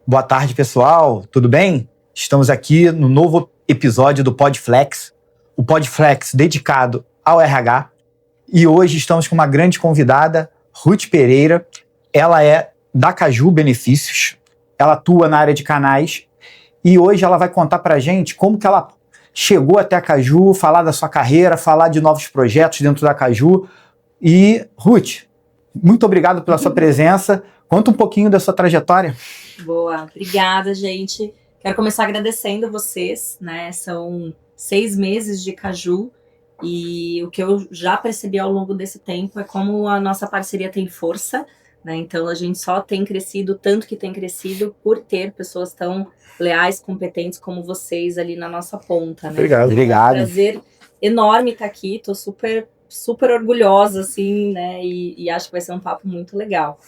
Boa tarde, pessoal. Tudo bem? Estamos aqui no novo episódio do Podflex, o Podflex dedicado ao RH. E hoje estamos com uma grande convidada, Ruth Pereira. Ela é da Caju Benefícios. Ela atua na área de canais. E hoje ela vai contar pra gente como que ela chegou até a Caju, falar da sua carreira, falar de novos projetos dentro da Caju. E, Ruth, muito obrigado pela sua presença. Conta um pouquinho da sua trajetória. Boa, obrigada, gente. Quero começar agradecendo vocês, né? São 6 meses de Caju e o que eu já percebi ao longo desse tempo é como a nossa parceria tem força, né? Então a gente só tem crescido, tanto que tem crescido por ter pessoas tão leais, competentes como vocês ali na nossa ponta, né? Obrigado. É um prazer enorme estar aqui, tô super orgulhosa, assim, né? E acho que vai ser um papo muito legal.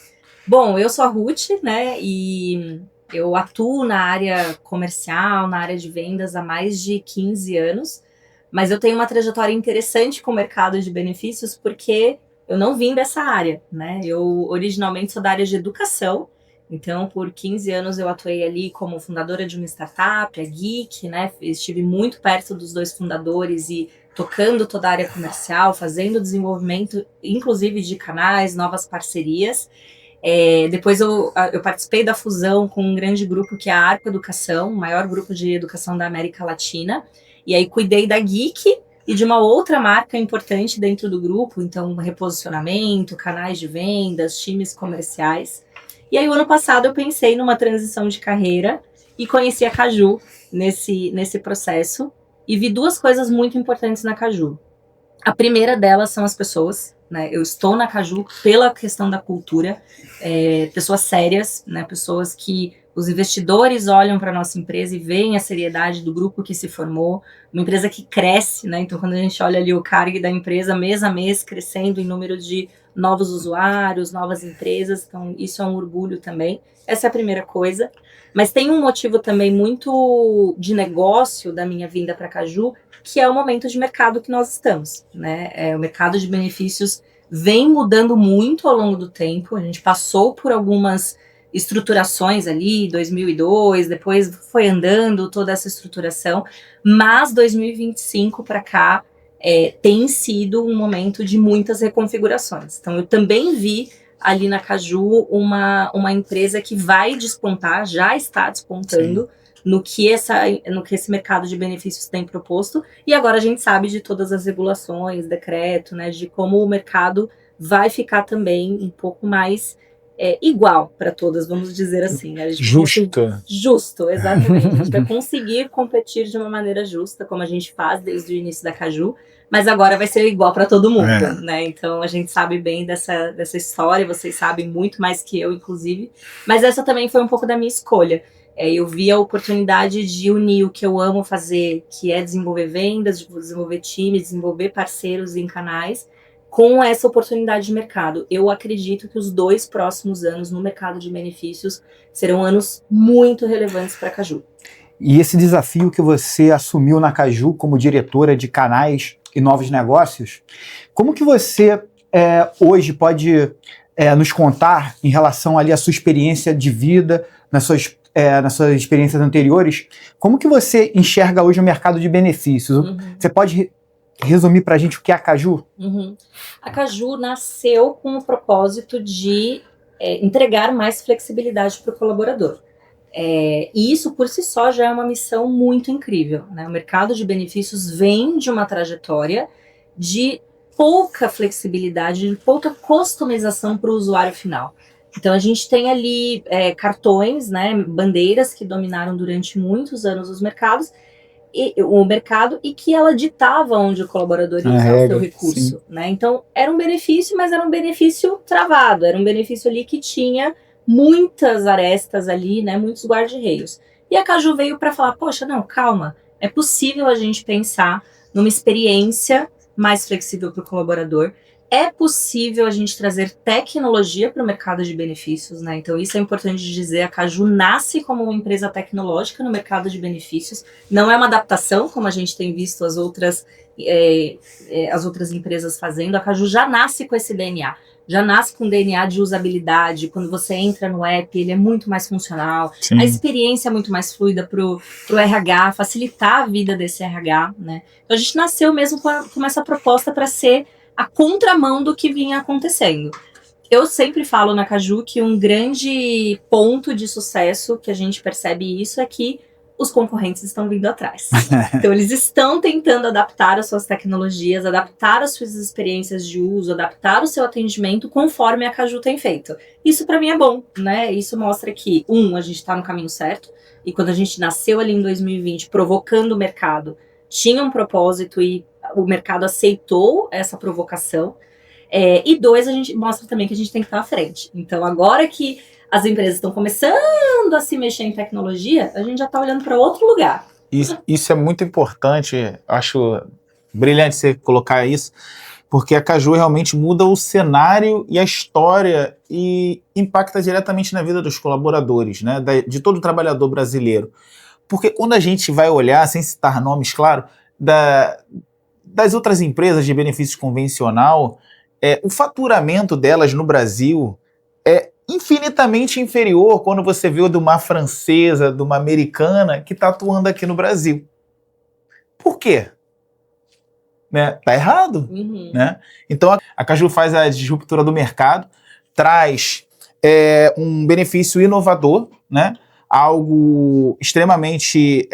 Bom, eu sou a Ruth, né, e eu atuo na área comercial, na área de vendas há mais de 15 anos, mas eu tenho uma trajetória interessante com o mercado de benefícios porque eu não vim dessa área, né, eu originalmente sou da área de educação, então por 15 anos eu atuei ali como fundadora de uma startup, a Geek, né, estive muito perto dos dois fundadores e tocando toda a área comercial, fazendo desenvolvimento, inclusive de canais, novas parcerias. Depois eu participei da fusão com um grande grupo que é a Arco Educação, o maior grupo de educação da América Latina, e aí cuidei da Geek e de uma outra marca importante dentro do grupo, então reposicionamento, canais de vendas, times comerciais. E aí o ano passado eu pensei numa transição de carreira e conheci a Caju nesse processo e vi duas coisas muito importantes na Caju. A primeira delas são as pessoas, né? Eu estou na Caju pela questão da cultura, pessoas sérias, né? Pessoas que os investidores olham para a nossa empresa e veem a seriedade do grupo que se formou, uma empresa que cresce, né? Então quando a gente olha ali o cargo da empresa mês a mês crescendo em número de novos usuários, novas empresas, então isso é um orgulho também. Essa é a primeira coisa. Mas tem um motivo também muito de negócio da minha vinda para Caju, que é o momento de mercado que nós estamos, né? O mercado de benefícios vem mudando muito ao longo do tempo, a gente passou por algumas estruturações ali, 2002, depois foi andando toda essa estruturação, mas 2025 para cá tem sido um momento de muitas reconfigurações. Então eu também vi ali na Caju uma empresa que vai despontar, já está despontando, sim, no que esse mercado de benefícios tem proposto, e agora a gente sabe de todas as regulações, decreto, né, de como o mercado vai ficar também um pouco mais igual para todas, vamos dizer assim. Justo, exatamente. A gente vai conseguir competir de uma maneira justa, como a gente faz desde o início da Caju, mas agora vai ser igual para todo mundo, né? Então a gente sabe bem dessa história, vocês sabem muito mais que eu, inclusive, mas essa também foi um pouco da minha escolha. Eu vi a oportunidade de unir o que eu amo fazer, que é desenvolver vendas, desenvolver times, desenvolver parceiros em canais, com essa oportunidade de mercado. Eu acredito que os 2 próximos anos no mercado de benefícios serão anos muito relevantes para a Caju. E esse desafio que você assumiu na Caju como diretora de canais e novos negócios, como que você hoje pode nos contar em relação ali à sua experiência de vida, nas suas experiências anteriores, como que você enxerga hoje o mercado de benefícios? Uhum. Você pode resumir para a gente o que é a Caju? Uhum. A Caju nasceu com o propósito de entregar mais flexibilidade para o colaborador. E isso por si só já é uma missão muito incrível, né? O mercado de benefícios vem de uma trajetória de pouca flexibilidade, de pouca customização para o usuário final. Então a gente tem ali cartões, né, bandeiras que dominaram durante muitos anos o mercado e que ela ditava onde o colaborador ia usar o seu recurso, né? Então era um benefício, mas era um benefício travado, era um benefício ali que tinha muitas arestas ali, né, muitos guarda-reios. E a Caju veio para falar, poxa, não, calma, é possível a gente pensar numa experiência mais flexível para o colaborador. É possível a gente trazer tecnologia para o mercado de benefícios, né? Então isso é importante dizer, a Caju nasce como uma empresa tecnológica no mercado de benefícios, não é uma adaptação, como a gente tem visto as outras empresas fazendo, a Caju já nasce com esse DNA, já nasce com DNA de usabilidade. Quando você entra no app, ele é muito mais funcional. Sim. A experiência é muito mais fluida pro RH, facilitar a vida desse RH, né? Então a gente nasceu mesmo com essa proposta para ser a contramão do que vinha acontecendo. Eu sempre falo na Caju que um grande ponto de sucesso que a gente percebe isso é que os concorrentes estão vindo atrás. Então, eles estão tentando adaptar as suas tecnologias, adaptar as suas experiências de uso, adaptar o seu atendimento conforme a Caju tem feito. Isso, para mim, é bom, né? Isso mostra que, a gente está no caminho certo. E quando a gente nasceu ali em 2020, provocando o mercado, tinha um propósito e o mercado aceitou essa provocação. E 2, a gente mostra também que a gente tem que estar à frente. Então, agora que as empresas estão começando a se mexer em tecnologia, a gente já está olhando para outro lugar. Isso é muito importante, acho brilhante você colocar isso, porque a Caju realmente muda o cenário e a história e impacta diretamente na vida dos colaboradores, né, de todo trabalhador brasileiro. Porque quando a gente vai olhar, sem citar nomes, claro, das outras empresas de benefícios convencional, o faturamento delas no Brasil é infinitamente inferior quando você vê o de uma francesa, de uma americana que está atuando aqui no Brasil. Por quê? Né? Tá errado. Né? Então a Caju faz a disruptura do mercado, traz um benefício inovador, né? Algo extremamente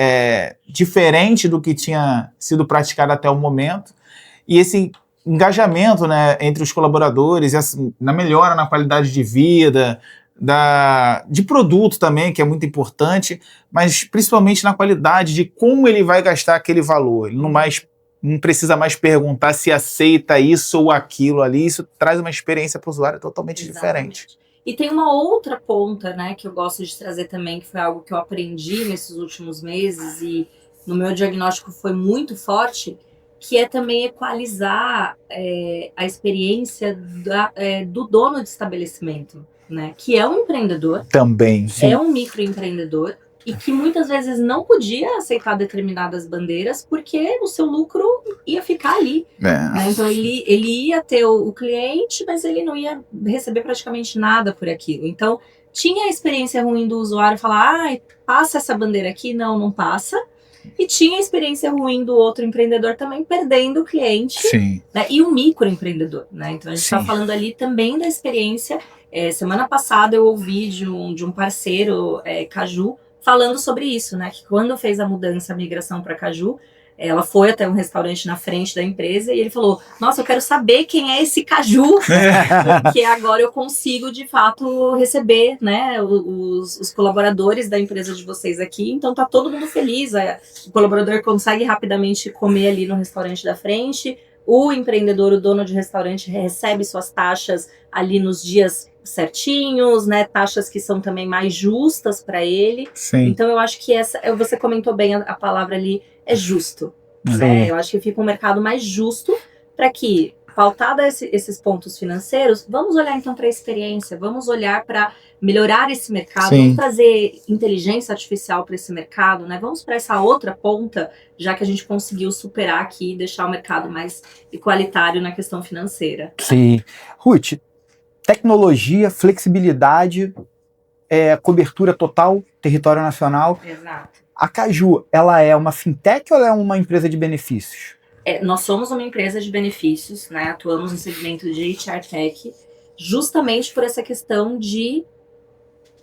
diferente do que tinha sido praticado até o momento, e esse engajamento, né, entre os colaboradores, na melhora na qualidade de vida, de produto também, que é muito importante, mas principalmente na qualidade de como ele vai gastar aquele valor. Ele não precisa mais perguntar se aceita isso ou aquilo ali, isso traz uma experiência para o usuário totalmente diferente. E tem uma outra ponta, né, que eu gosto de trazer também, que foi algo que eu aprendi nesses últimos meses e no meu diagnóstico foi muito forte, que é também equalizar a experiência do dono de estabelecimento, né? Que é um empreendedor. Também, sim. É um microempreendedor e que muitas vezes não podia aceitar determinadas bandeiras porque o seu lucro ia ficar ali. Né? Então ele ia ter o cliente, mas ele não ia receber praticamente nada por aquilo. Então tinha a experiência ruim do usuário falar, passa essa bandeira aqui, não passa. E tinha a experiência ruim do outro empreendedor também perdendo o cliente. Sim. Né, e o microempreendedor. Né? Então a gente está falando ali também da experiência. Semana passada eu ouvi de um parceiro, Caju, falando sobre isso, né? Que quando fez a mudança, a migração para Caju, ela foi até um restaurante na frente da empresa e ele falou, nossa, eu quero saber quem é esse Caju, porque agora eu consigo, de fato, receber, né, os colaboradores da empresa de vocês aqui, então tá todo mundo feliz, o colaborador consegue rapidamente comer ali no restaurante da frente, o empreendedor, o dono de restaurante, recebe suas taxas ali nos dias certinhos, né, taxas que são também mais justas para ele. Sim. Então eu acho que você comentou bem a palavra ali, é justo. Né? Eu acho que fica um mercado mais justo para que, pautado esses pontos financeiros, vamos olhar então para a experiência, vamos olhar para melhorar esse mercado, Sim. vamos trazer inteligência artificial para esse mercado, né? Vamos para essa outra ponta, já que a gente conseguiu superar aqui e deixar o mercado mais igualitário na questão financeira. Sim. Ruth, tecnologia, flexibilidade, cobertura total, território nacional. Exato. A Caju, ela é uma fintech ou ela é uma empresa de benefícios? Nós somos uma empresa de benefícios, né? Atuamos no segmento de HR Tech, justamente por essa questão de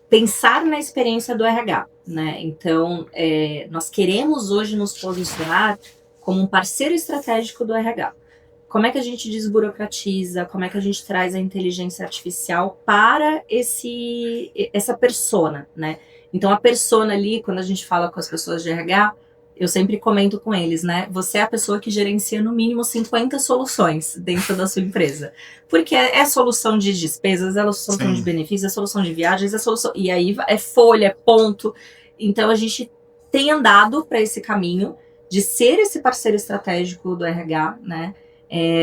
pensar na experiência do RH, né? Então, nós queremos hoje nos posicionar como um parceiro estratégico do RH. Como é que a gente desburocratiza, como é que a gente traz a inteligência artificial para essa persona, né? Então, a persona ali, quando a gente fala com as pessoas de RH, eu sempre comento com eles, né? Você é a pessoa que gerencia no mínimo 50 soluções dentro da sua empresa. Porque é solução de despesas, é solução de benefícios, é solução de viagens, é solução... E aí é folha, é ponto. Então, a gente tem andado para esse caminho de ser esse parceiro estratégico do RH, né?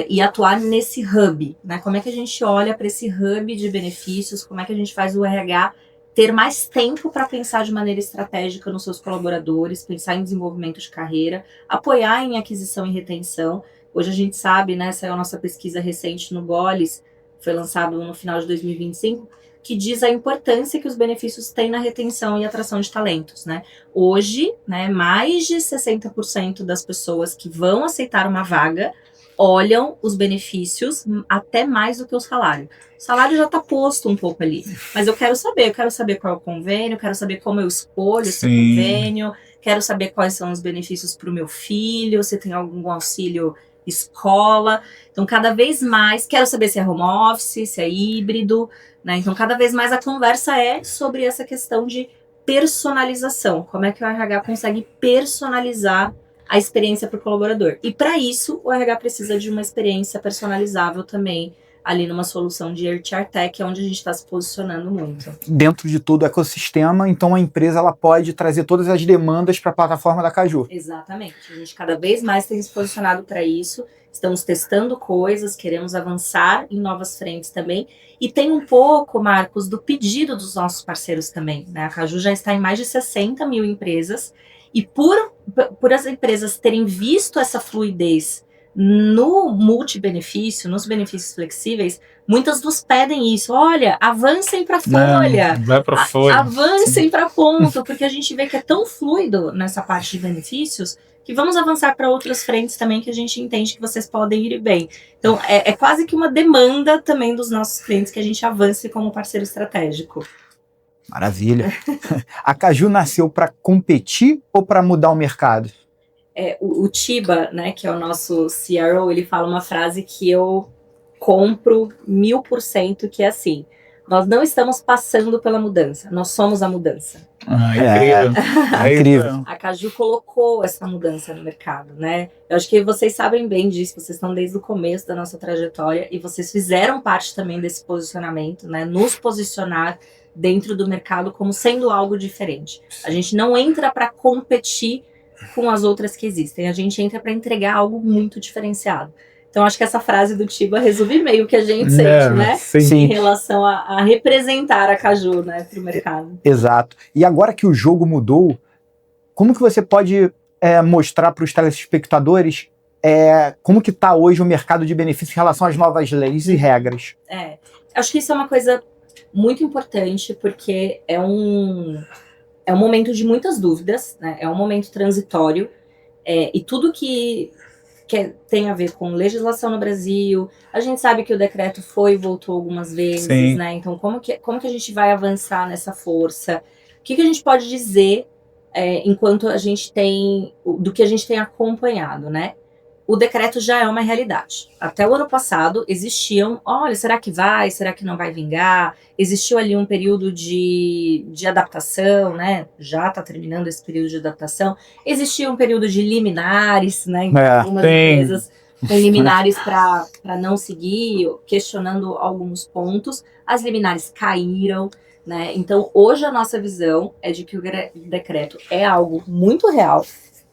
E atuar nesse hub, né? Como é que a gente olha para esse hub de benefícios, como é que a gente faz o RH ter mais tempo para pensar de maneira estratégica nos seus colaboradores, pensar em desenvolvimento de carreira, apoiar em aquisição e retenção. Hoje a gente sabe, né, saiu a nossa pesquisa recente no Goles, foi lançado no final de 2025, que diz a importância que os benefícios têm na retenção e atração de talentos, né? Hoje, né, mais de 60% das pessoas que vão aceitar uma vaga olham os benefícios até mais do que o salário. O salário já está posto um pouco ali, mas eu quero saber qual é o convênio, quero saber como eu escolho esse convênio, quero saber quais são os benefícios para o meu filho, se tem algum auxílio escola. Então, cada vez mais, quero saber se é home office, se é híbrido, né? Então, cada vez mais a conversa é sobre essa questão de personalização. Como é que o RH consegue personalizar a experiência para o colaborador? E para isso, o RH precisa de uma experiência personalizável também, ali numa solução de HR Tech, onde a gente está se posicionando muito. Dentro de todo o ecossistema, então a empresa ela pode trazer todas as demandas para a plataforma da Caju. Exatamente. A gente cada vez mais tem se posicionado para isso. Estamos testando coisas, queremos avançar em novas frentes também. E tem um pouco, Marcos, do pedido dos nossos parceiros também, né? A Caju já está em mais de 60 mil empresas. E por as empresas terem visto essa fluidez no multibenefício, nos benefícios flexíveis, muitas nos pedem isso. Olha, avancem para folha. Vai para folha. Avancem para ponto, porque a gente vê que é tão fluido nessa parte de benefícios que vamos avançar para outras frentes também que a gente entende que vocês podem ir bem. Então, é quase que uma demanda também dos nossos clientes que a gente avance como parceiro estratégico. Maravilha. A Caju nasceu para competir ou para mudar o mercado? O Tiba, né, que é o nosso CRO, ele fala uma frase que eu compro 1000%, que é assim: nós não estamos passando pela mudança, nós somos a mudança. Incrível. A Caju colocou essa mudança no mercado, né? Eu acho que vocês sabem bem disso, vocês estão desde o começo da nossa trajetória e vocês fizeram parte também desse posicionamento, né? Nos posicionar dentro do mercado como sendo algo diferente. A gente não entra para competir com as outras que existem, a gente entra para entregar algo muito diferenciado. Então, acho que essa frase do Tiba resume meio o que a gente sente, né? Sim. Em relação a representar a Caju, né, para o mercado. Exato. E agora que o jogo mudou, como que você pode mostrar para os telespectadores como que está hoje o mercado de benefícios em relação às novas leis e regras? Acho que isso é uma coisa muito importante, porque é um momento de muitas dúvidas, né? É um momento transitório, e tudo que tem a ver com legislação no Brasil, a gente sabe que o decreto foi e voltou algumas vezes, Sim. né? Então, como que a gente vai avançar nessa força? O que a gente pode dizer enquanto a gente tem, do que a gente tem acompanhado, né? O decreto já é uma realidade. Até o ano passado existiam, olha, será que vai, será que não vai vingar? Existiu ali um período de adaptação, né? Já está terminando esse período de adaptação. Existia um período de liminares, né? Algumas empresas com liminares para não seguir, questionando alguns pontos. As liminares caíram, né? Então, hoje a nossa visão é de que o decreto é algo muito real,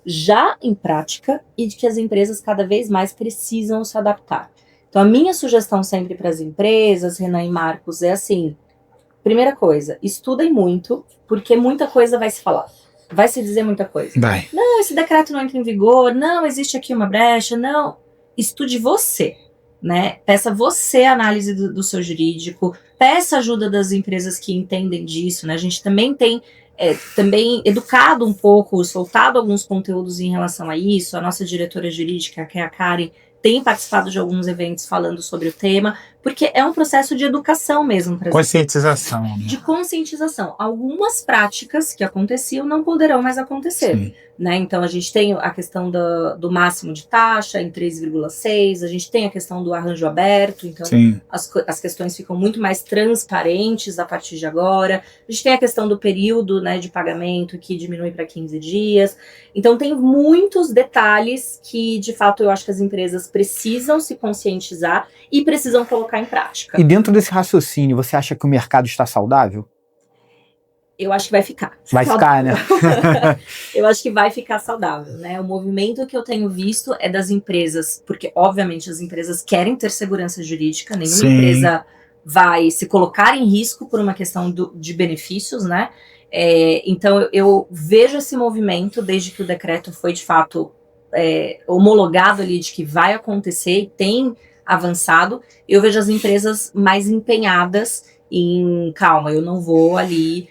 já em prática, e de que as empresas cada vez mais precisam se adaptar. Então, a minha sugestão sempre para as empresas, Renan e Marcos, é assim: primeira coisa, estudem muito, porque muita coisa vai se falar. Vai se dizer muita coisa. Vai. Não, esse decreto não entra em vigor, não, existe aqui uma brecha, não. Estude você, né? Peça você a análise do seu jurídico, peça ajuda das empresas que entendem disso, né? A gente também tem também educado um pouco, soltado alguns conteúdos em relação a isso. A nossa diretora jurídica, que é a Karen, tem participado de alguns eventos falando sobre o tema, porque é um processo de educação mesmo. Conscientização. Né? De conscientização. Algumas práticas que aconteciam não poderão mais acontecer. Né? Então, a gente tem a questão do máximo de taxa em 3,6, a gente tem a questão do arranjo aberto, então as questões ficam muito mais transparentes a partir de agora. A gente tem a questão do período, né, de pagamento, que diminui para 15 dias. Então, tem muitos detalhes que, de fato, eu acho que as empresas precisam se conscientizar e precisam colocar em prática. E dentro desse raciocínio, você acha que o mercado está saudável? Eu acho que vai ficar. Vai ficar, né? Eu acho que vai ficar saudável, né? O movimento que eu tenho visto é das empresas, porque, obviamente, as empresas querem ter segurança jurídica, nenhuma empresa vai se colocar em risco por uma questão de benefícios, né? Então, eu vejo esse movimento desde que o decreto foi, de fato, homologado ali, de que vai acontecer, e tem avançado, eu vejo as empresas mais empenhadas em, calma, eu não vou ali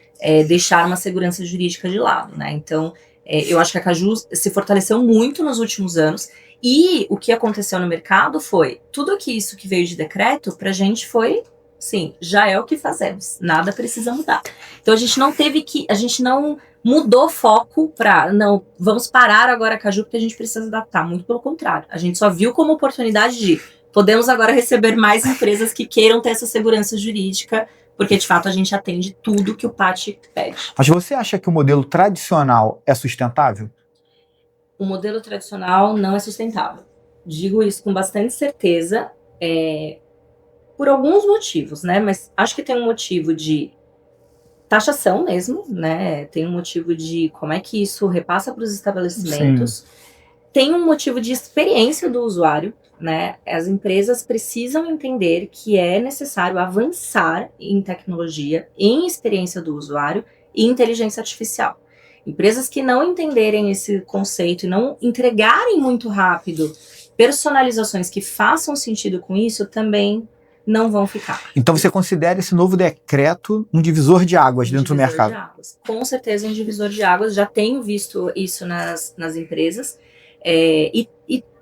deixar uma segurança jurídica de lado, né? Então, eu acho que a Caju se fortaleceu muito nos últimos anos, e o que aconteceu no mercado foi, tudo isso que veio de decreto, pra gente foi, sim, já é o que fazemos, nada precisa mudar. Então a gente não mudou foco pra, não, vamos parar agora a Caju porque a gente precisa adaptar, muito pelo contrário, a gente só viu como oportunidade de, podemos agora receber mais empresas que queiram ter essa segurança jurídica, porque de fato a gente atende tudo que o PAT pede. Mas você acha que o modelo tradicional é sustentável? O modelo tradicional não é sustentável. Digo isso com bastante certeza, por alguns motivos, né? Mas acho que tem um motivo de taxação mesmo, né? Tem um motivo de como é que isso repassa para os estabelecimentos. Sim. Tem um motivo de experiência do usuário, né? As empresas precisam entender que é necessário avançar em tecnologia, em experiência do usuário e inteligência artificial. Empresas que não entenderem esse conceito e não entregarem muito rápido personalizações que façam sentido com isso, também não vão ficar. Então você considera esse novo decreto um divisor de águas dentro do mercado? De águas. Com certeza um divisor de águas, já tenho visto isso nas empresas, e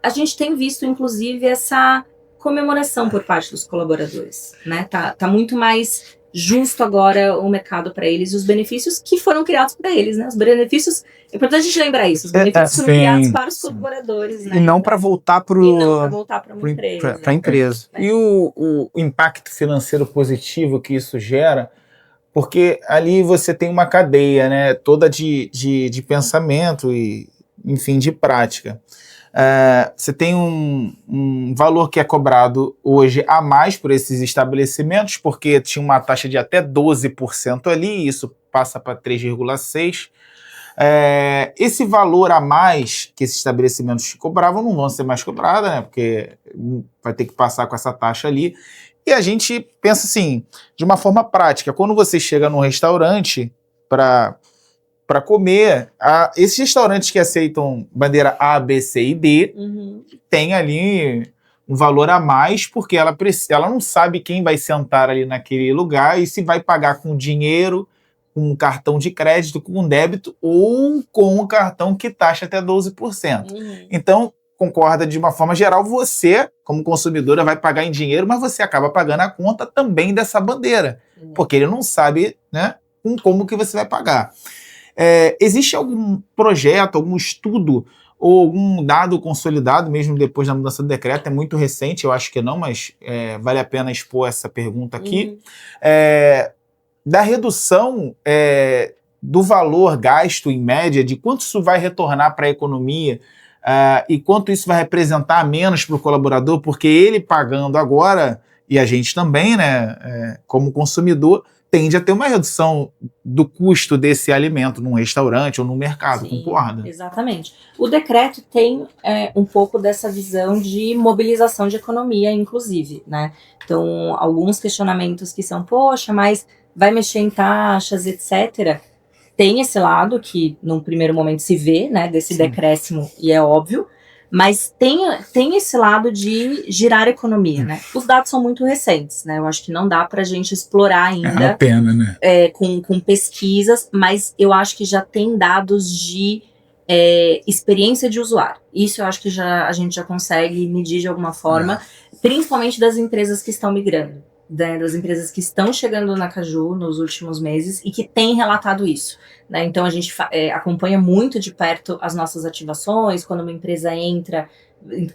a gente tem visto inclusive essa comemoração por parte dos colaboradores, né? Tá muito mais justo agora o mercado para eles e os benefícios que foram criados para eles, né? Os benefícios, é importante a gente lembrar isso, os benefícios foram criados para os colaboradores, né? E não para voltar para uma empresa. Para a empresa. E o impacto financeiro positivo que isso gera, porque ali você tem uma cadeia, né? Toda de pensamento e, enfim, de prática. Você tem um valor que é cobrado hoje a mais por esses estabelecimentos, porque tinha uma taxa de até 12% ali, isso passa para 3,6%. Esse valor a mais que esses estabelecimentos cobravam não vão ser mais cobrados, né? Porque vai ter que passar com essa taxa ali. E a gente pensa assim, de uma forma prática, quando você chega num restaurante para comer, esses restaurantes que aceitam bandeira A, B, C e D, tem ali um valor a mais, porque ela não sabe quem vai sentar ali naquele lugar e se vai pagar com dinheiro, com um cartão de crédito, com um débito ou com um cartão que taxa até 12%. Então, concorda de uma forma geral, você, como consumidora, vai pagar em dinheiro, mas você acaba pagando a conta também dessa bandeira, porque ele não sabe, né, como que você vai pagar. Existe algum projeto, algum estudo ou algum dado consolidado, mesmo depois da mudança do decreto? É muito recente, eu acho que não, mas vale a pena expor essa pergunta aqui. Da redução do valor gasto em média, de quanto isso vai retornar para a economia e quanto isso vai representar menos para o colaborador, porque ele pagando agora, e a gente também, né, como consumidor, tende a ter uma redução do custo desse alimento num restaurante ou num mercado. Sim, concorda? Exatamente. O decreto tem um pouco dessa visão de mobilização de economia, inclusive, né? Então, alguns questionamentos que são, poxa, mas vai mexer em taxas, etc., tem esse lado que, num primeiro momento, se vê, né, desse decréscimo, e é óbvio, mas tem esse lado de girar a economia, né? Os dados são muito recentes, né? Eu acho que não dá pra gente explorar ainda. É uma pena, né? Com pesquisas, mas eu acho que já tem dados de experiência de usuário. Isso eu acho que a gente já consegue medir de alguma forma, principalmente das empresas que estão migrando, né? Das empresas que estão chegando na Caju nos últimos meses e que têm relatado isso. Né? Então a gente acompanha muito de perto as nossas ativações, quando uma empresa entra,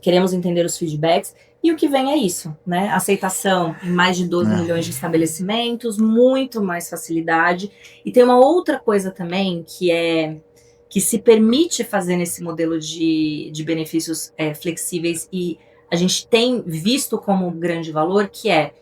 queremos entender os feedbacks, e o que vem é isso, né? Aceitação em mais de 12 milhões de estabelecimentos, muito mais facilidade, e tem uma outra coisa também que se permite fazer nesse modelo de benefícios flexíveis, e a gente tem visto como grande valor, que é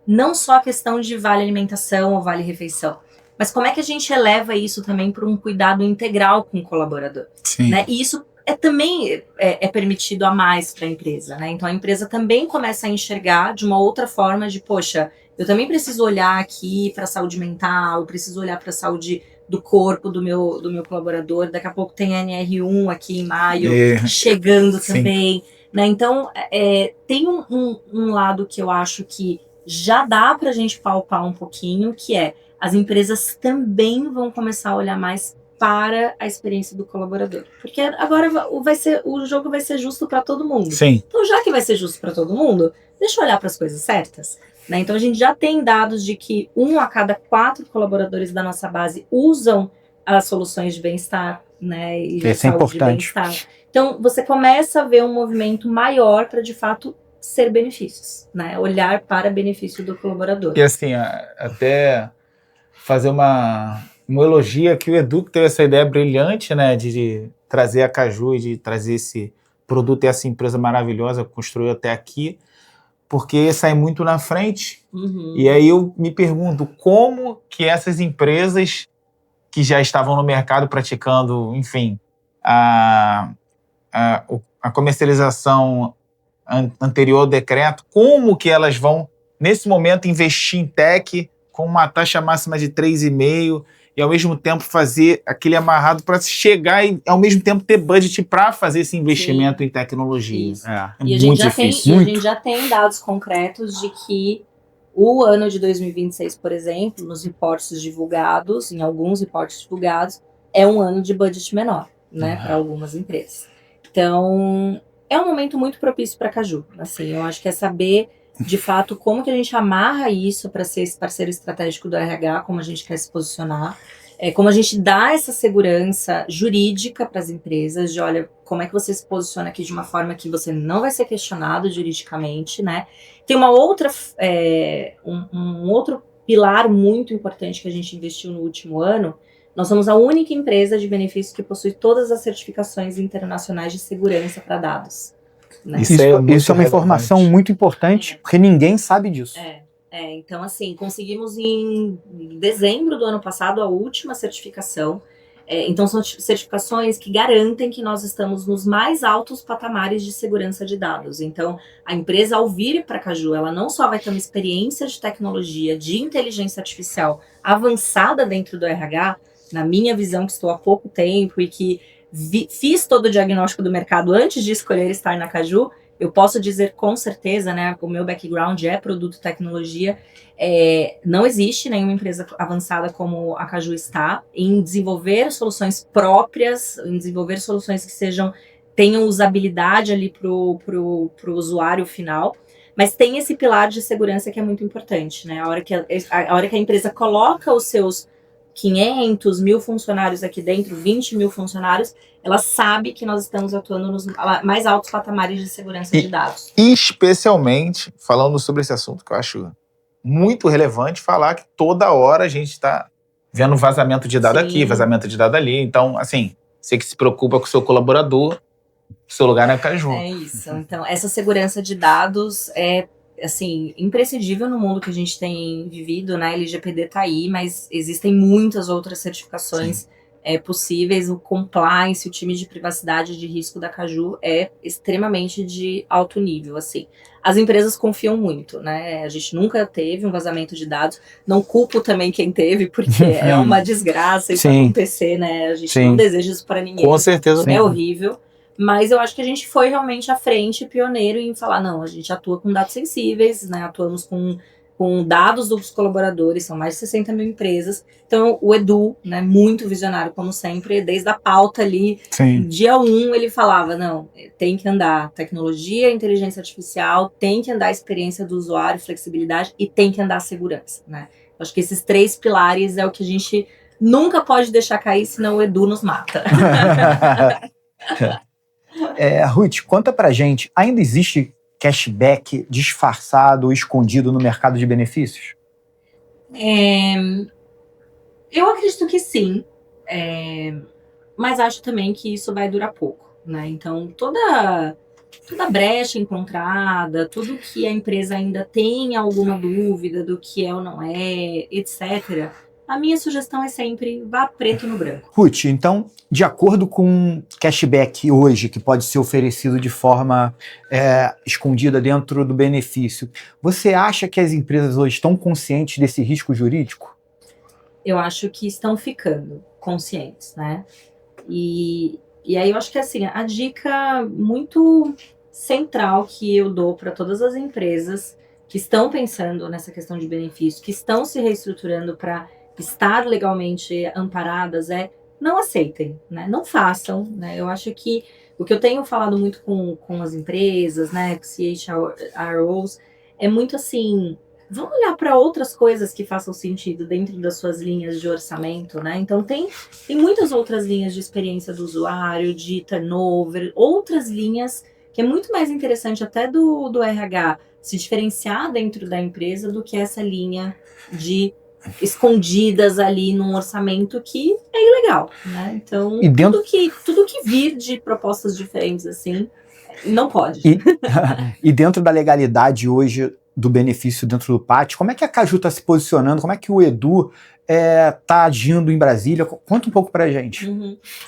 não só a questão de vale alimentação ou vale refeição, mas como é que a gente eleva isso também para um cuidado integral com o colaborador? Sim. Né? E isso também é permitido a mais para a empresa. Né? Então a empresa também começa a enxergar de uma outra forma de, poxa, eu também preciso olhar aqui para a saúde mental, preciso olhar para a saúde do corpo do meu colaborador. Daqui a pouco tem a NR1 aqui em maio, chegando sim. também. Né? Então, tem um lado que eu acho que já dá para a gente palpar um pouquinho, que é as empresas também vão começar a olhar mais para a experiência do colaborador. Porque agora o jogo vai ser justo para todo mundo. Sim. Então, já que vai ser justo para todo mundo, deixa eu olhar para as coisas certas. Né? Então, a gente já tem dados de que 1 a cada 4 colaboradores da nossa base usam as soluções de bem-estar, né? E Isso é importante. Então, você começa a ver um movimento maior para, de fato, ser benefícios, né? Olhar para benefício do colaborador. E assim, até fazer uma elogio aqui, o Edu que teve essa ideia brilhante, né, de trazer a Caju e de trazer esse produto e essa empresa maravilhosa que construiu até aqui, porque sai muito na frente. E aí eu me pergunto como que essas empresas que já estavam no mercado praticando, enfim, a comercialização anterior ao decreto, como que elas vão, nesse momento, investir em tech com uma taxa máxima de 3,5% e, ao mesmo tempo, fazer aquele amarrado para chegar e, ao mesmo tempo, ter budget para fazer esse investimento em tecnologia. E a gente já tem dados concretos de que o ano de 2026, por exemplo, nos reportes divulgados, em alguns reportes divulgados, é um ano de budget menor, né, para algumas empresas. Então, é um momento muito propício para a Caju. Assim, eu acho que é saber, de fato, como que a gente amarra isso para ser esse parceiro estratégico do RH, como a gente quer se posicionar, como a gente dá essa segurança jurídica para as empresas, de olha, como é que você se posiciona aqui de uma forma que você não vai ser questionado juridicamente, né? Tem uma outra, um outro pilar muito importante que a gente investiu no último ano. Nós somos a única empresa de benefícios que possui todas as certificações internacionais de segurança para dados. Né? Isso é uma informação muito importante, porque ninguém sabe disso. Então, assim, conseguimos em dezembro do ano passado a última certificação. Então, são certificações que garantem que nós estamos nos mais altos patamares de segurança de dados. Então, a empresa, ao vir para a Caju, ela não só vai ter uma experiência de tecnologia, de inteligência artificial avançada dentro do RH, na minha visão, que estou há pouco tempo e que fiz todo o diagnóstico do mercado antes de escolher estar na Caju, eu posso dizer com certeza, né, o meu background é produto e tecnologia, não existe nenhuma empresa avançada como a Caju está em desenvolver soluções próprias, em desenvolver soluções que tenham usabilidade ali pro usuário final, mas tem esse pilar de segurança que é muito importante, né? A hora que a empresa coloca os seus 500 mil funcionários aqui dentro, 20 mil funcionários, ela sabe que nós estamos atuando nos mais altos patamares de segurança de dados. Especialmente, falando sobre esse assunto, que eu acho muito relevante, falar que toda hora a gente está vendo vazamento de dado aqui, vazamento de dado ali. Então, assim, você que se preocupa com o seu colaborador, seu lugar na Caju. É isso. Então, essa segurança de dados é assim, imprescindível no mundo que a gente tem vivido, né? A LGPD tá aí, mas existem muitas outras certificações possíveis. O compliance, o time de privacidade e de risco da Caju é extremamente de alto nível, assim. As empresas confiam muito, né? A gente nunca teve um vazamento de dados. Não culpo também quem teve, porque é uma desgraça isso acontecer, né? A gente não deseja isso para ninguém. Com certeza. É horrível. Mas eu acho que a gente foi realmente à frente, pioneiro em falar, não, a gente atua com dados sensíveis, né? Atuamos com dados dos colaboradores, são mais de 60 mil empresas. Então, o Edu, né, muito visionário, como sempre, desde a pauta ali, dia 1, ele falava, não, tem que andar tecnologia, inteligência artificial, tem que andar a experiência do usuário, flexibilidade e tem que andar a segurança, né? Eu acho que esses 3 pilares é o que a gente nunca pode deixar cair, senão o Edu nos mata. Ruth, conta pra gente, ainda existe cashback disfarçado ou escondido no mercado de benefícios? Eu acredito que sim, mas acho também que isso vai durar pouco, né? Então, toda brecha encontrada, tudo que a empresa ainda tem alguma dúvida do que é ou não é, etc., a minha sugestão é sempre vá preto no branco. Ruth, então, de acordo com cashback hoje, que pode ser oferecido de forma escondida dentro do benefício, você acha que as empresas hoje estão conscientes desse risco jurídico? eu acho que estão ficando conscientes, né? E aí eu acho que assim, a dica muito central que eu dou para todas as empresas que estão pensando nessa questão de benefício, que estão se reestruturando para estar legalmente amparadas, é não aceitem, né? Não façam, né? Eu acho que o que eu tenho falado muito com as empresas, né, com CHROs, é muito assim, vamos olhar para outras coisas que façam sentido dentro das suas linhas de orçamento, né? Então tem muitas outras linhas de experiência do usuário, de turnover, outras linhas que é muito mais interessante até do RH se diferenciar dentro da empresa do que essa linha de escondidas ali num orçamento que é ilegal, né? Então, tudo que vir de propostas diferentes assim, não pode. E dentro da legalidade hoje do benefício dentro do PAT, como é que a Caju está se posicionando? Como é que o Edu está agindo em Brasília? Conta um pouco pra gente.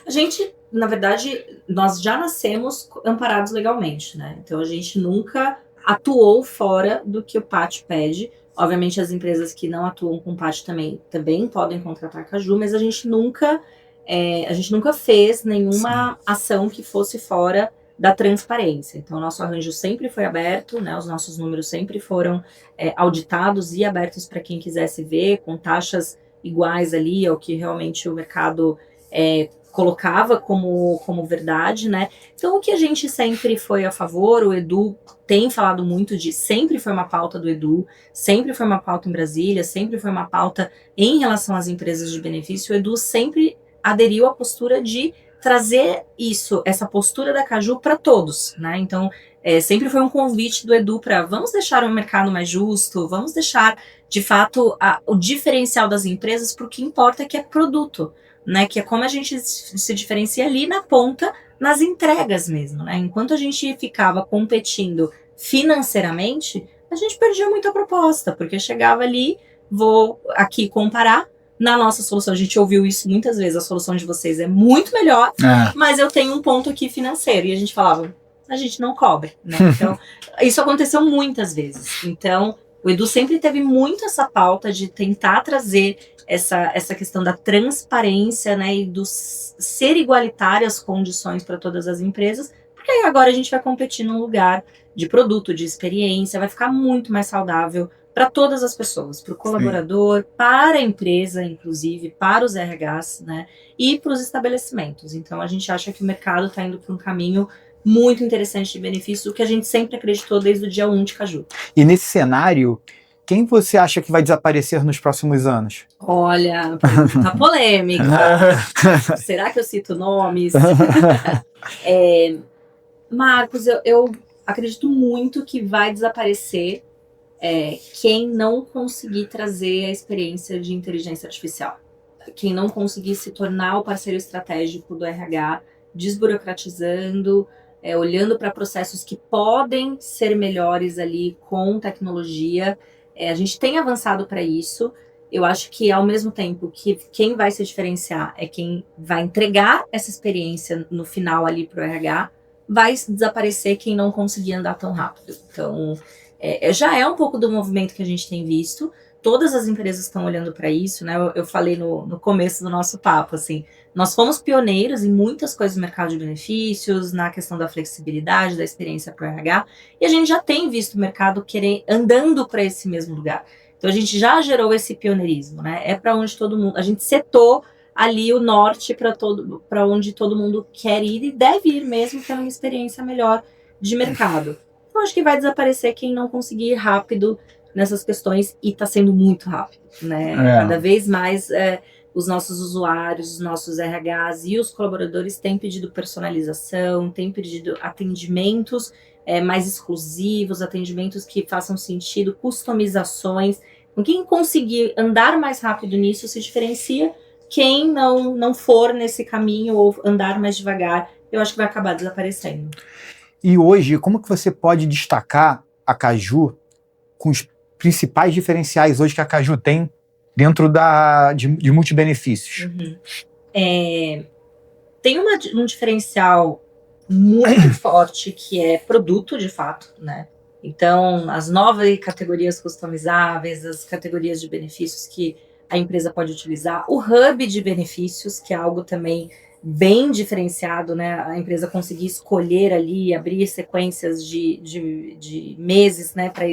A gente, na verdade, nós já nascemos amparados legalmente, né? Então a gente nunca atuou fora do que o PAT pede. Obviamente as empresas que não atuam com PAT também podem contratar a Caju, mas a gente nunca fez nenhuma ação que fosse fora da transparência. Então o nosso arranjo sempre foi aberto, né? Os nossos números sempre foram auditados e abertos para quem quisesse ver, com taxas iguais ali ao que realmente o mercado colocava como verdade, né? Então o que a gente sempre foi a favor, o Edu tem falado muito sempre foi uma pauta do Edu, sempre foi uma pauta em Brasília, sempre foi uma pauta em relação às empresas de benefício. O Edu sempre aderiu à postura de trazer essa postura da Caju para todos, né? Então sempre foi um convite do Edu para vamos deixar o mercado mais justo, vamos deixar de fato o diferencial das empresas para o que importa, que é produto, né? Que é como a gente se diferencia ali na ponta, nas entregas mesmo, né? Enquanto a gente ficava competindo financeiramente, a gente perdia muita proposta, porque chegava ali, vou aqui comparar, na nossa solução, a gente ouviu isso muitas vezes, a solução de vocês é muito melhor, mas eu tenho um ponto aqui financeiro, e a gente falava, a gente não cobre, né? Então, isso aconteceu muitas vezes. Então, o Edu sempre teve muito essa pauta de tentar trazer essa questão da transparência, né, e do ser igualitária as condições para todas as empresas, porque aí agora a gente vai competir num lugar de produto, de experiência, vai ficar muito mais saudável para todas as pessoas, para o colaborador, para a empresa, inclusive, para os RHs, né, e para os estabelecimentos. Então a gente acha que o mercado está indo para um caminho muito interessante de benefício, o que a gente sempre acreditou desde o dia 1 de Caju. E nesse cenário, quem você acha que vai desaparecer nos próximos anos? Olha, tá polêmica. Será que eu cito nomes? Marcos, eu acredito muito que vai desaparecer quem não conseguir trazer a experiência de inteligência artificial. Quem não conseguir se tornar o parceiro estratégico do RH, desburocratizando, olhando para processos que podem ser melhores ali com tecnologia. A gente tem avançado para isso. Eu acho que, ao mesmo tempo, que quem vai se diferenciar é quem vai entregar essa experiência no final ali para o RH, vai desaparecer quem não conseguir andar tão rápido. Então, já é um pouco do movimento que a gente tem visto. Todas as empresas estão olhando para isso, né? Eu falei no começo do nosso papo, assim, nós fomos pioneiros em muitas coisas do mercado de benefícios, na questão da flexibilidade, da experiência para o RH, e a gente já tem visto o mercado andando para esse mesmo lugar. Então a gente já gerou esse pioneirismo, né? É para onde todo mundo, a gente setou ali o norte para onde todo mundo quer ir e deve ir mesmo, tendo uma experiência melhor de mercado. Eu acho que vai desaparecer quem não conseguir ir rápido nessas questões, e está sendo muito rápido, né? Cada vez mais os nossos usuários, os nossos RHs e os colaboradores têm pedido personalização, têm pedido atendimentos mais exclusivos, atendimentos que façam sentido, customizações. Quem conseguir andar mais rápido nisso se diferencia. Quem não for nesse caminho ou andar mais devagar, eu acho que vai acabar desaparecendo. E hoje, como que você pode destacar a Caju com os principais diferenciais hoje que a Caju tem dentro de multibenefícios? Tem um diferencial muito forte que é produto, de fato, né? Então, as novas categorias customizáveis, as categorias de benefícios que a empresa pode utilizar. O hub de benefícios, que é algo também bem diferenciado, né? A empresa conseguir escolher ali, abrir sequências de meses, né, para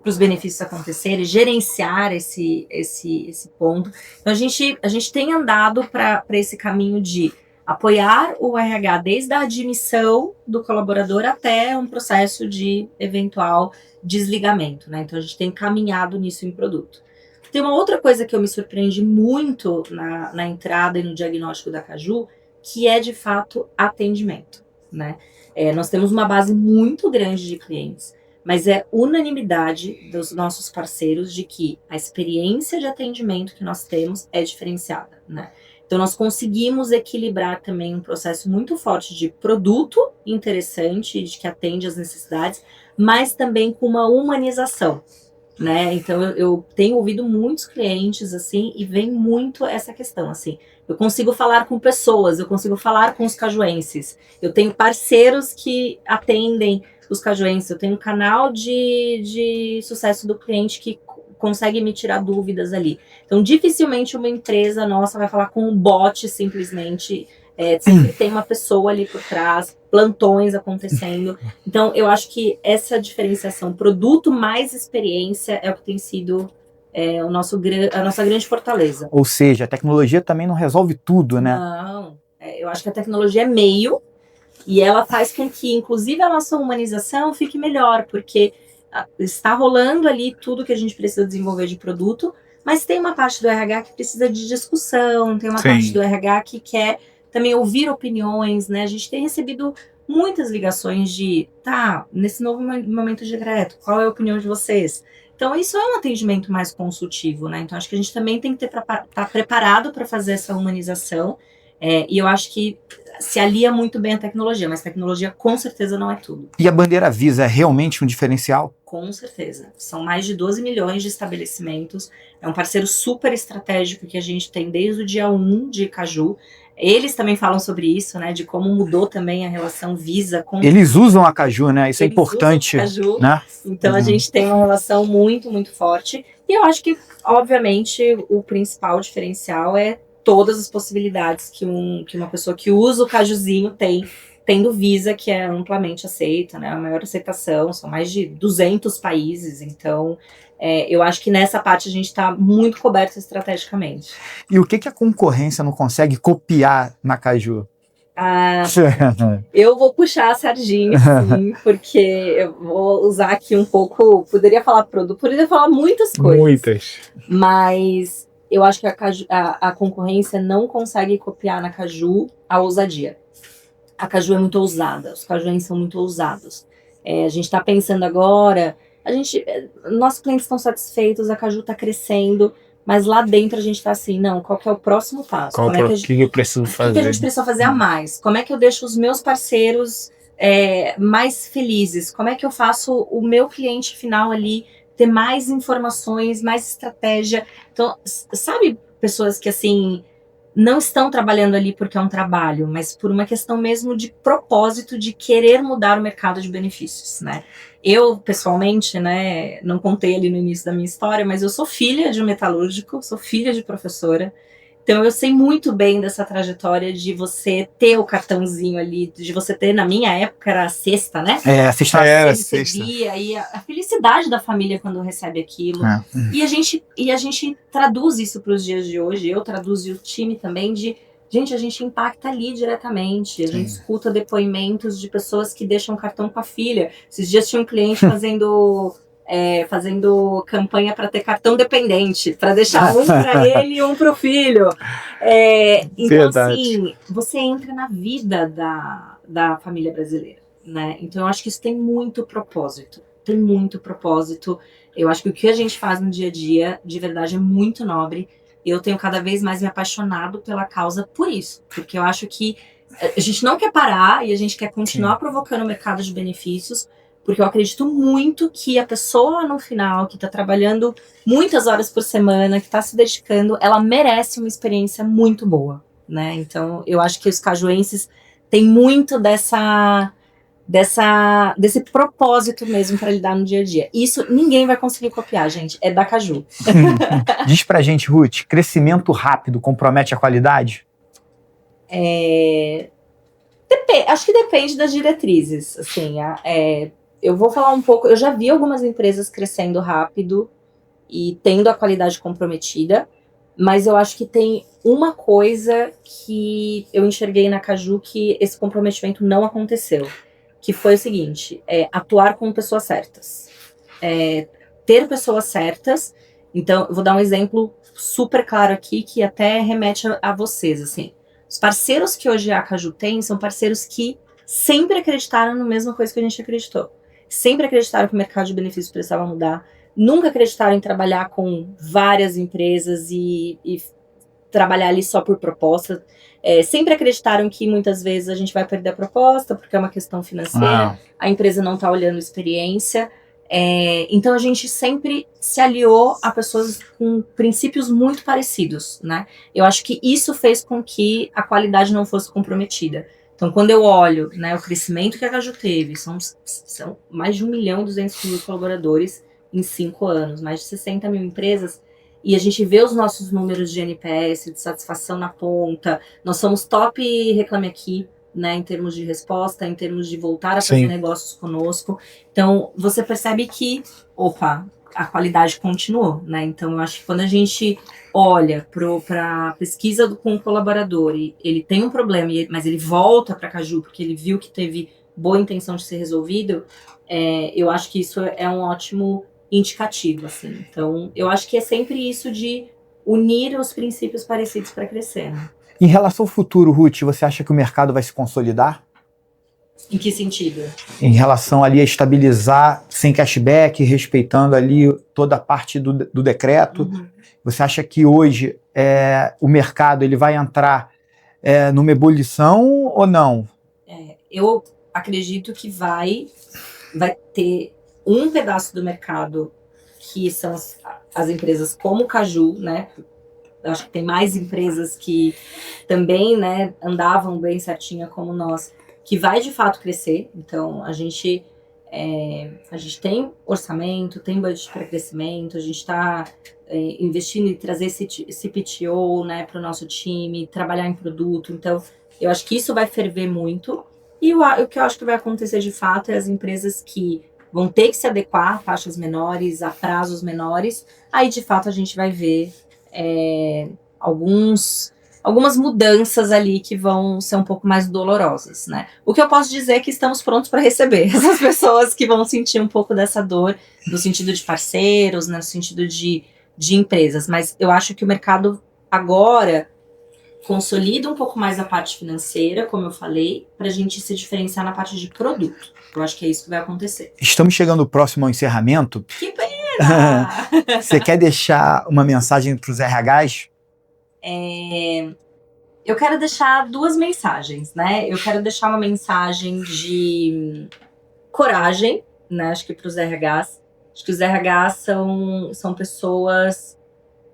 os benefícios acontecerem, gerenciar esse ponto. Então, a gente tem andado para esse caminho de apoiar o RH desde a admissão do colaborador até um processo de eventual desligamento, né? Então, a gente tem caminhado nisso em produto. Tem uma outra coisa que eu me surpreendi muito na entrada e no diagnóstico da Caju, que é, de fato, atendimento, né? Nós temos uma base muito grande de clientes, mas é unanimidade dos nossos parceiros de que a experiência de atendimento que nós temos é diferenciada, né? Então, nós conseguimos equilibrar também um processo muito forte de produto interessante, de que atende às necessidades, mas também com uma humanização, né? Então, eu tenho ouvido muitos clientes, assim, e vem muito essa questão, assim. Eu consigo falar com pessoas, eu consigo falar com os cajuenses. Eu tenho parceiros que atendem os cajuenses, eu tenho um canal de sucesso do cliente que consegue me tirar dúvidas ali. Então, dificilmente uma empresa nossa vai falar com um bot simplesmente. Sempre tem uma pessoa ali por trás, plantões acontecendo. Então, eu acho que essa diferenciação, produto mais experiência, é o que tem sido a nossa grande fortaleza. Ou seja, a tecnologia também não resolve tudo, né? Não, eu acho que a tecnologia é meio, e ela faz com que, inclusive, a nossa humanização fique melhor, porque está rolando ali tudo que a gente precisa desenvolver de produto, mas tem uma parte do RH que precisa de discussão, tem uma parte do RH que quer também ouvir opiniões, né? A gente tem recebido muitas ligações de, nesse novo momento de decreto, qual é a opinião de vocês? Então, isso é um atendimento mais consultivo, né? Então, acho que a gente também tem que estar preparado para fazer essa humanização, e eu acho que se alia muito bem a tecnologia, mas tecnologia com certeza não é tudo. E a bandeira Visa é realmente um diferencial? Com certeza. São mais de 12 milhões de estabelecimentos. É um parceiro super estratégico que a gente tem desde o dia 1 de Caju. Eles também falam sobre isso, né? De como mudou também a relação Visa com... Eles usam a Caju, né? Isso é importante. Usam a Caju, né? Então a gente tem uma relação muito, muito forte. E eu acho que, obviamente, o principal diferencial é todas as possibilidades que uma pessoa que usa o Cajuzinho tem, tendo Visa, que é amplamente aceita, né? A maior aceitação, são mais de 200 países, então eu acho que nessa parte a gente está muito coberto estrategicamente. E o que a concorrência não consegue copiar na Caju? Eu vou puxar a sardinha, sim, porque eu vou usar aqui um pouco, poderia falar produto, poderia falar muitas coisas. Muitas. Mas eu acho que a concorrência não consegue copiar na Caju a ousadia. A Caju é muito ousada, os cajuenses são muito ousados. A gente está pensando agora, nossos clientes estão satisfeitos, a Caju está crescendo, mas lá dentro a gente está assim, não, qual que é o próximo passo? O que eu preciso fazer? O que a gente precisa fazer a mais? Como é que eu deixo os meus parceiros mais felizes? Como é que eu faço o meu cliente final ali ter mais informações, mais estratégia? Então, sabe, pessoas que assim não estão trabalhando ali porque é um trabalho, mas por uma questão mesmo de propósito de querer mudar o mercado de benefícios, né? Eu, pessoalmente, né, não contei ali no início da minha história, mas eu sou filha de um metalúrgico, sou filha de professora, então eu sei muito bem dessa trajetória de você ter o cartãozinho ali, de você ter, na minha época era a cesta, né? A cesta era você recebia, e a felicidade da família quando recebe aquilo. E a gente traduz isso para os dias de hoje, eu traduzo o time também a gente impacta ali diretamente, a gente escuta depoimentos de pessoas que deixam cartão com a filha. Esses dias tinha um cliente fazendo campanha para ter cartão dependente, para deixar um para ele e um para o filho. Então, Verdade. assim, você entra na vida da família brasileira, né? Então, eu acho que isso tem muito propósito. Eu acho que o que a gente faz no dia a dia, de verdade, é muito nobre. Eu tenho cada vez mais me apaixonado pela causa por isso, porque eu acho que a gente não quer parar e a gente quer continuar provocando o mercado de benefícios, porque eu acredito muito que a pessoa no final, que está trabalhando muitas horas por semana, que está se dedicando, ela merece uma experiência muito boa, né? Então, eu acho que os cajuenses têm muito desse propósito mesmo para lidar no dia a dia. Isso ninguém vai conseguir copiar, gente. É da Caju. Diz pra gente, Ruth, crescimento rápido compromete a qualidade? Acho que depende das diretrizes. Assim, eu vou falar um pouco. Eu já vi algumas empresas crescendo rápido e tendo a qualidade comprometida, mas eu acho que tem uma coisa que eu enxerguei na Caju que esse comprometimento não aconteceu, que foi o seguinte: atuar com pessoas certas, ter pessoas certas. Então, eu vou dar um exemplo super claro aqui que até remete a vocês, assim. Os parceiros que hoje a Caju tem são parceiros que sempre acreditaram na mesma coisa que a gente acreditou. Sempre acreditaram que o mercado de benefícios precisava mudar. Nunca acreditaram em trabalhar com várias empresas e trabalhar ali só por proposta. Sempre acreditaram que muitas vezes a gente vai perder a proposta porque é uma questão financeira, a empresa não está olhando experiência. Então a gente sempre se aliou a pessoas com princípios muito parecidos, né? Eu acho que isso fez com que a qualidade não fosse comprometida. Então, quando eu olho, né, o crescimento que a Caju teve, são mais de 1.200.000 colaboradores em 5 anos, mais de 60 mil empresas, e a gente vê os nossos números de NPS, de satisfação na ponta, nós somos top Reclame Aqui, né, em termos de resposta, em termos de voltar a fazer negócios conosco. Então, você percebe que, a qualidade continuou, né? Então, eu acho que quando a gente olha para a pesquisa com o colaborador e ele tem um problema, mas ele volta para a Caju porque ele viu que teve boa intenção de ser resolvido, eu acho que isso é um ótimo indicativo, assim. Então, eu acho que é sempre isso de unir os princípios parecidos para crescer, né? Em relação ao futuro, Ruth, você acha que o mercado vai se consolidar? Em que sentido? Em relação ali a estabilizar sem cashback, respeitando ali toda a parte do decreto. Uhum. Você acha que hoje o mercado ele vai entrar numa ebulição ou não? Eu acredito que vai ter um pedaço do mercado que são as empresas como o Caju, né? Eu acho que tem mais empresas que também, né, andavam bem certinha como nós, que vai de fato crescer. Então, a gente tem orçamento, tem budget para crescimento, a gente está investindo em trazer esse PTO, né, para o nosso time, trabalhar em produto. Então, eu acho que isso vai ferver muito. E o que eu acho que vai acontecer de fato é as empresas que vão ter que se adequar a taxas menores, a prazos menores. Aí, de fato, a gente vai ver algumas mudanças ali que vão ser um pouco mais dolorosas, né? O que eu posso dizer é que estamos prontos para receber essas pessoas que vão sentir um pouco dessa dor, no sentido de parceiros, no sentido de empresas. Mas eu acho que o mercado agora consolida um pouco mais a parte financeira, como eu falei, para a gente se diferenciar na parte de produto. Eu acho que é isso que vai acontecer. Estamos chegando próximo ao encerramento. Que pena! Você quer deixar uma mensagem para os RHs? Eu quero deixar 2 mensagens, né? Eu quero deixar uma mensagem de coragem, né? Acho que para os RHs. Acho que os RHs são pessoas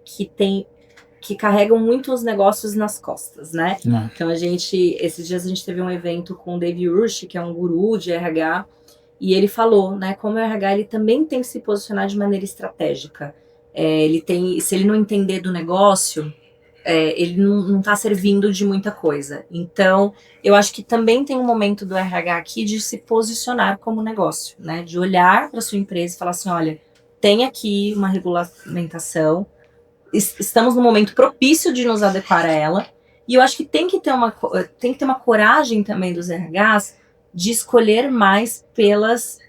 que carregam muito os negócios nas costas, né? Então esses dias a gente teve um evento com o Dave Urch, que é um guru de RH, e ele falou, né, como o RH ele também tem que se posicionar de maneira estratégica. Se ele não entender do negócio, ele não está servindo de muita coisa. Então, eu acho que também tem um momento do RH aqui de se posicionar como negócio, né? De olhar para sua empresa e falar assim, olha, tem aqui uma regulamentação, estamos num momento propício de nos adequar a ela, e eu acho que tem que ter uma coragem também dos RHs de escolher mais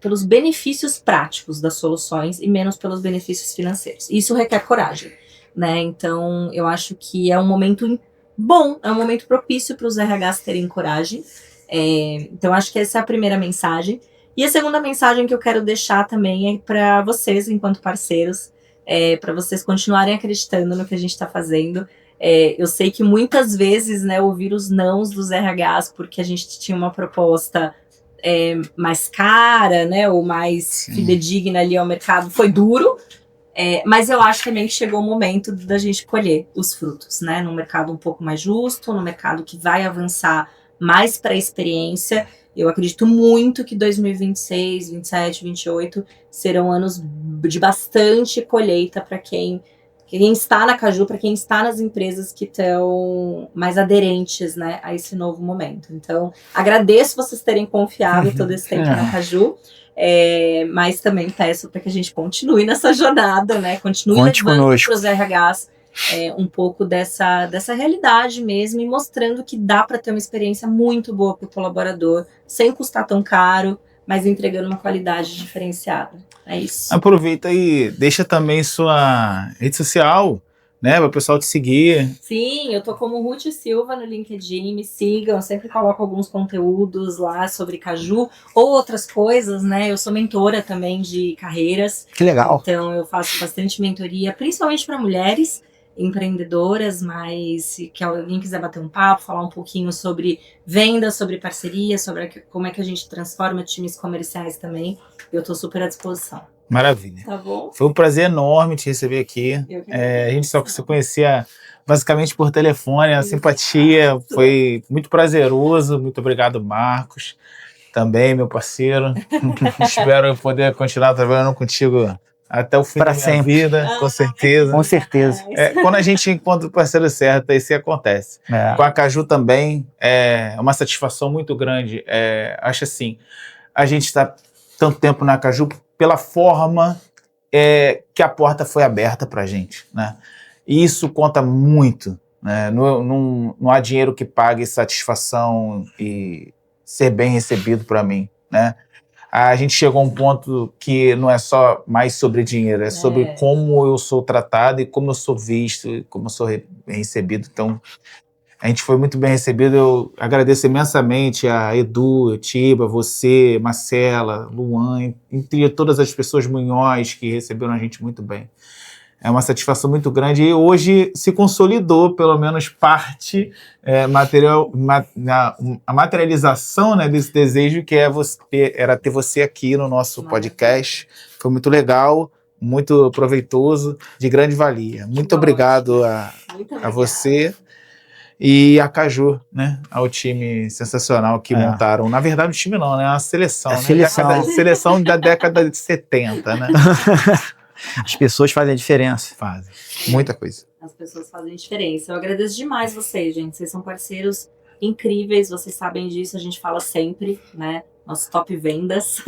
pelos benefícios práticos das soluções e menos pelos benefícios financeiros. Isso requer coragem, né? Então, eu acho que é um momento bom, é um momento propício para os RHs terem coragem. Então, acho que essa é a primeira mensagem. E a segunda mensagem que eu quero deixar também é para vocês, enquanto parceiros, para vocês continuarem acreditando no que a gente está fazendo. Eu sei que muitas vezes, né, ouvir os nãos dos RHs porque a gente tinha uma proposta mais cara, né, ou mais fidedigna ali ao mercado, foi duro, mas eu acho também que chegou o momento da gente colher os frutos, né, num mercado um pouco mais justo, num mercado que vai avançar mais para a experiência. Eu acredito muito que 2026, 27, 28 serão anos de bastante colheita para quem está na Caju, para quem está nas empresas que estão mais aderentes, né, a esse novo momento. Então, agradeço vocês terem confiado todo esse tempo na Caju, mas também peço para que a gente continue nessa jornada, né, continue levando para os RHs um pouco dessa realidade mesmo e mostrando que dá para ter uma experiência muito boa para o colaborador, sem custar tão caro, mas entregando uma qualidade diferenciada. É isso. Aproveita e deixa também sua rede social, né, para o pessoal te seguir. Sim, eu tô como Ruth Silva no LinkedIn, me sigam, eu sempre coloco alguns conteúdos lá sobre Caju ou outras coisas, né, eu sou mentora também de carreiras. Que legal. Então eu faço bastante mentoria, principalmente para mulheres empreendedoras, mas se alguém quiser bater um papo, falar um pouquinho sobre venda, sobre parceria, sobre como é que a gente transforma times comerciais também, eu tô super à disposição. Maravilha. Tá bom? Foi um prazer enorme te receber aqui. A gente só se conhecia basicamente por telefone, a simpatia foi muito prazeroso. Muito obrigado, Marcos, também meu parceiro. Espero poder continuar trabalhando contigo até o fim da minha vida, com certeza. Com certeza. Quando a gente encontra o parceiro certo, isso acontece. Com a Caju também, é uma satisfação muito grande. Acho assim, a gente está tanto tempo na Caju pela forma que a porta foi aberta para a gente, né? E isso conta muito, né? Não há dinheiro que pague satisfação e ser bem recebido para mim, né? A gente chegou a um ponto que não é só mais sobre dinheiro, é sobre como eu sou tratado e como eu sou visto, e como eu sou bem recebido. Então, a gente foi muito bem recebido. Eu agradeço imensamente a Edu, Tiba, você, Marcela, Luan, entre todas as pessoas Munhoz que receberam a gente muito bem. É uma satisfação muito grande e hoje se consolidou, pelo menos parte, a materialização, né, desse desejo que era ter você aqui no nosso podcast. Foi muito legal, muito proveitoso, de grande valia. Muito obrigado a você e a Caju, né, ao time sensacional que montaram. Na verdade, o time não, né, a seleção. Seleção da década de 70, né? As pessoas fazem a diferença. Fazem. Muita coisa. As pessoas fazem diferença. Eu agradeço demais vocês, gente. Vocês são parceiros incríveis, vocês sabem disso, a gente fala sempre, né? Nosso top vendas.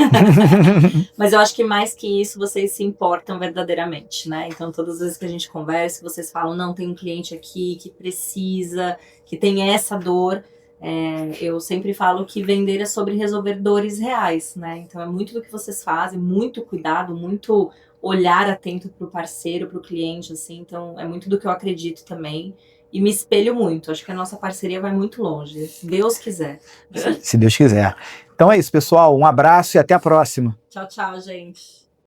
Mas eu acho que mais que isso, vocês se importam verdadeiramente, né? Então, todas as vezes que a gente conversa, vocês falam, não, tem um cliente aqui que precisa, que tem essa dor. Eu sempre falo que vender é sobre resolver dores reais, né? Então, é muito do que vocês fazem, muito cuidado, muito olhar atento para o parceiro, para o cliente, assim. Então, é muito do que eu acredito também. E me espelho muito. Acho que a nossa parceria vai muito longe. Se Deus quiser. Se Deus quiser. Então é isso, pessoal. Um abraço e até a próxima. Tchau, tchau, gente.